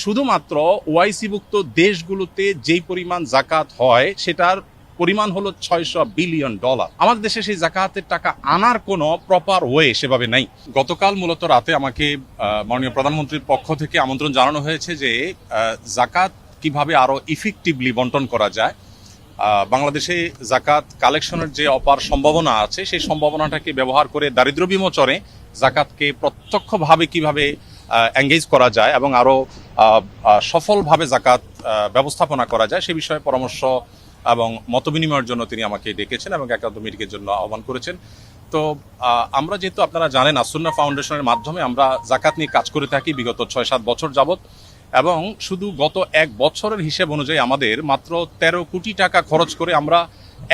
শুধুমাত্র ওআইসিভুক্ত দেশগুলোতে যেই পরিমাণ জাকাত হয় সেটার পরিমাণ হলো $600 বিলিয়ন। আমাদের দেশে সেই জাকাতের টাকা আনার কোনো প্রপার ওয়ে সেভাবে নাই। গতকাল মূলত রাতে আমাকে মাননীয় প্রধানমন্ত্রীর পক্ষ থেকে আমন্ত্রণ জানানো হয়েছে যে জাকাত কিভাবে আরো ইফেক্টিভলি বন্টন করা যায়। বাংলাদেশে জাকাত কালেকশনের যে অপার সম্ভাবনা আছে সেই সম্ভাবনাটাকে ব্যবহার করে দারিদ্র বিমোচনে জাকাতকে প্রত্যক্ষভাবে কিভাবে এঙ্গেজ করা যায় এবং আরো সফলভাবে জাকাত ব্যবস্থাপনা করা যায় সে বিষয়ে পরামর্শ এবং মতবিনিময়ের জন্য তিনি আমাকে ডেকেছেন এবং একান্ত মিটিংয়ের জন্য আহ্বান করেছেন। তো আমরা যেহেতু আপনারা জানেন আসুন্না ফাউন্ডেশনের মাধ্যমে আমরা জাকাত নিয়ে কাজ করে থাকি বিগত 6-7 বছর যাবত, এবং শুধু গত 1 বছরের হিসেব অনুযায়ী আমাদের মাত্র 13 কোটি টাকা খরচ করে আমরা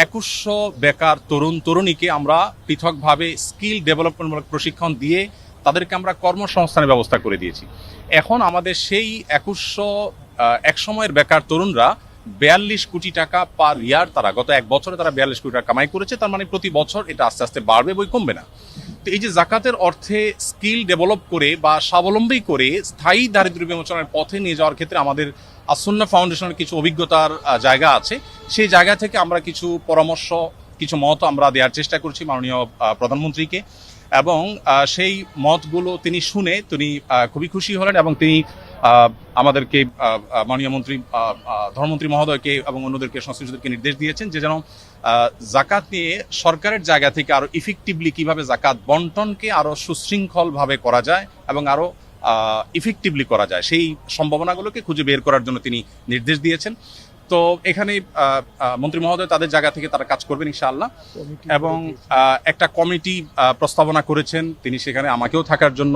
2100 বেকার তরুণ তরুণীকে আমরা পৃথকভাবে স্কিল ডেভেলপমেন্টমূলক প্রশিক্ষণ দিয়ে তাদেরকে আমরা কর্মসংস্থানের ব্যবস্থা করে দিয়েছি। এখন আমাদের সেই 2100 একসময়ের বেকার তরুণরা 42 কোটি টাকা পার ইয়ার, তারা গত 1 বছরে তারা 42 কোটি টাকা কামাই করেছে। তার মানে প্রতি বছর এটা আস্তে আস্তে বাড়বে, বই কমবে না। তো এই যে জাকাতের অর্থে স্কিল ডেভেলপ করে বা স্বাবলম্বী করে স্থায়ী দারিদ্র্য বিমোচনের পথে নিয়ে যাওয়ার ক্ষেত্রে আমাদের আসুন্না ফাউন্ডেশনের কিছু অভিজ্ঞতার জায়গা আছে। সেই জায়গা থেকে আমরা কিছু পরামর্শ, কিছু মত আমরা দেওয়ার চেষ্টা করছি মাননীয় প্রধানমন্ত্রীকে, এবং সেই মতগুলো তিনি শুনে তিনি খুবই খুশি হলেন এবং তিনি আমাদেরকে মাননীয় মন্ত্রী ধর্মমন্ত্রী মহোদয়কে এবং অন্যদেরকে সংশ্লিষ্টদেরকে নির্দেশ দিয়েছেন যে যেন জাকাত নিয়ে সরকারের জায়গা থেকে আরো ইফেক্টিভলি কিভাবে জাকাত বন্টনকে আরো সুশৃঙ্খলভাবে করা যায় এবং আরো ইফেক্টিভলি করা যায় সেই সম্ভাবনাগুলোকে খুঁজে বের করার জন্য তিনি নির্দেশ দিয়েছেন। তো এখানে মন্ত্রী মহোদয় তাদের জায়গা থেকে তারা কাজ করবেন ইনশাআল্লাহ, এবং একটা কমিটি প্রস্তাবনা করেছেন। তিনি সেখানে আমাকেও থাকার জন্য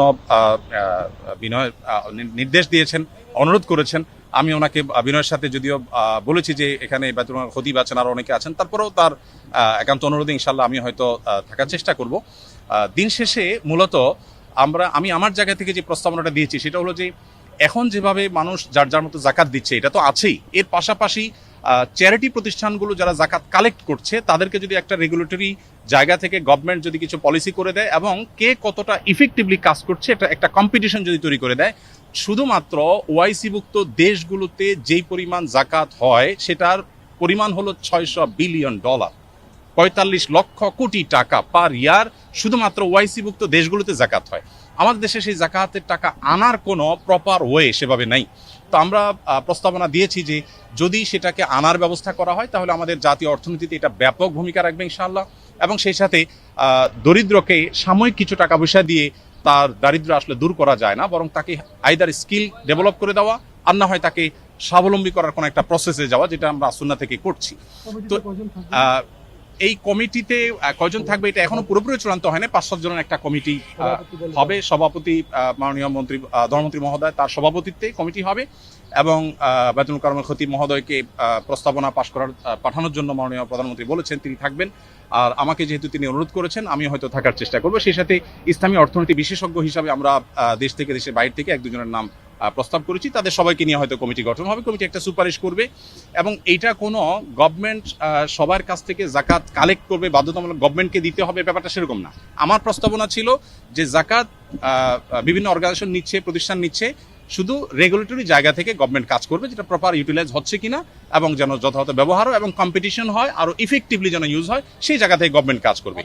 নির্দেশ দিয়েছেন, অনুরোধ করেছেন। আমি ওনাকে বিনয়ের সাথে যদিও বলেছি যে এখানে বেতন খতিব আছেন, আরো অনেকে আছেন, তারপরেও তার একান্ত অনুরোধে ইনশাআল্লাহ আমি হয়তো থাকার চেষ্টা করব। দিন শেষে মূলত আমি আমার জায়গা থেকে যে প্রস্তাবনাটা দিয়েছি সেটা হলো যে এখন যেভাবে মানুষ যার যার মতো জাকাত দিচ্ছে এটা তো আছেই, এর পাশাপাশি চ্যারিটি প্রতিষ্ঠানগুলো যারা জাকাত কালেক্ট করছে তাদেরকে যদি একটা রেগুলেটরি জায়গা থেকে গভর্নমেন্ট যদি কিছু পলিসি করে দেয় এবং কে কতটা ইফেক্টিভলি কাজ করছে এটা একটা কম্পিটিশন যদি তৈরি করে দেয়, শুধুমাত্র ওআইসিভুক্ত দেশগুলোতে যেই পরিমাণ জাকাত হয় সেটার পরিমাণ হলো $600 বিলিয়ন, 45 লক্ষ কোটি টাকা পার ইয়ার শুধুমাত্র ওআইসিভুক্ত দেশগুলোতে জাকাত হয়। আমাদের দেশে সেই জাকাতের টাকা আনার কোনো প্রপার ওয়ে সেভাবে নাই। তো আমরা প্রস্তাবনা দিয়েছি যে যদি সেটাকে আনার ব্যবস্থা করা হয় তাহলে আমাদের জাতীয় অর্থনীতিতে এটা ব্যাপক ভূমিকা রাখবে ইনশাআল্লাহ, এবং সেই সাথে দরিদ্রকে সাময়িক কিছু টাকা পয়সা দিয়ে তার দারিদ্র্য আসলে দূর করা যায় না, বরং তাকে আইদার স্কিল ডেভেলপ করে দেওয়া আর না হয় তাকে স্বাবলম্বী করার কোনো একটা প্রসেসে যাওয়া, যেটা আমরা আসুন্না থেকে করছি। তো এই কমিটিতে কয়জন থাকবে এটা এখনো পুরোপুরি চূড়ান্ত হয় না। 5-7 জনের একটা কমিটি হবে। সভাপতি মাননীয় মন্ত্রী ধর্মমন্ত্রী মহোদয়, তার সভাপতিত্বে কমিটি হবে, এবং বেতনুল কারমুল খতিব মহোদয়কে প্রস্তাবনা পাঠানোর জন্য মাননীয় প্রধানমন্ত্রী বলেছেন তিনি থাকবেন। আর আমাকে যেহেতু তিনি অনুরোধ করেছেন আমি হয়তো থাকার চেষ্টা করবো। সেই সাথে ইসলামী অর্থনীতি বিশেষজ্ঞ হিসাবে আমরা দেশ থেকে দেশের বাইরে থেকে 1-2 জনের নাম প্রস্তাব করেছি। তাদের সবাইকে নিয়ে হয়তো কমিটি গঠন হবে, কমিটি একটা সুপারিশ করবে, এবং এইটা কোনো গভর্নমেন্ট সবার কাছ থেকে জাকাত কালেক্ট করবে বাধ্যতামূলক গভর্নমেন্টকে দিতে হবে ব্যাপারটা সেরকম না। আমার প্রস্তাবনা ছিল যে জাকাত বিভিন্ন অর্গানাইজেশন নিচ্ছে, প্রতিষ্ঠান নিচ্ছে, শুধু রেগুলেটরি জায়গা থেকে গভর্নমেন্ট কাজ করবে, যেটা প্রপার ইউটিলাইজ হচ্ছে কিনা এবং যেন যথাযথ ব্যবহার এবং কম্পিটিশন হয় আরো ইফেক্টিভলি যেন ইউজ হয় সেই জায়গা থেকে গভর্নমেন্ট কাজ করবে।